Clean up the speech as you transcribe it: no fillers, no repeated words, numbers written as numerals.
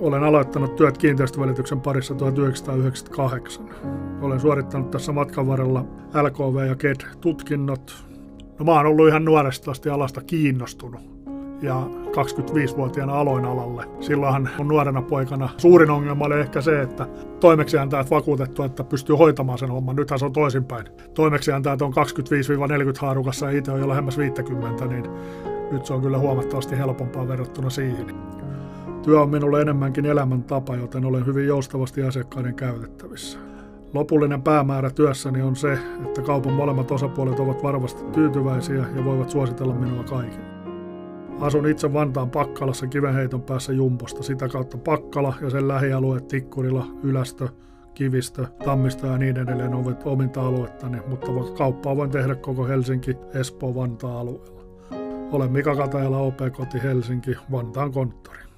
Olen aloittanut työt kiinteistövälityksen parissa 1998. Olen suorittanut tässä matkan varrella LKV- ja KED-tutkinnot. No, mä oon ollut ihan nuoresta asti alasta kiinnostunut ja 25-vuotiaana aloin alalle. Silloinhan mun nuorena poikana suurin ongelma oli ehkä se, että toimeksiantajat vakuutettu, että pystyy hoitamaan sen homman. Nythän se on toisinpäin. Toimeksiantajat on 25-40 haarukassa ja itse on jo lähemmäs 50, niin nyt se on kyllä huomattavasti helpompaa verrattuna siihen. Työ on minulle enemmänkin elämäntapa, joten olen hyvin joustavasti asiakkaiden käytettävissä. Lopullinen päämäärä työssäni on se, että kaupan molemmat osapuolet ovat varmasti tyytyväisiä ja voivat suositella minua kaikille. Asun itse Vantaan Pakkalassa kivenheiton päässä Jumposta. Sitä kautta Pakkala ja sen lähialueet Tikkurila, Ylästö, Kivistö, Tammisto ja niin edelleen ovat ominta aluettani, mutta kauppaa voin tehdä koko Helsinki, Espoo, Vantaa alueella. Olen Mika Katajala, OP Koti Helsinki, Vantaan konttori.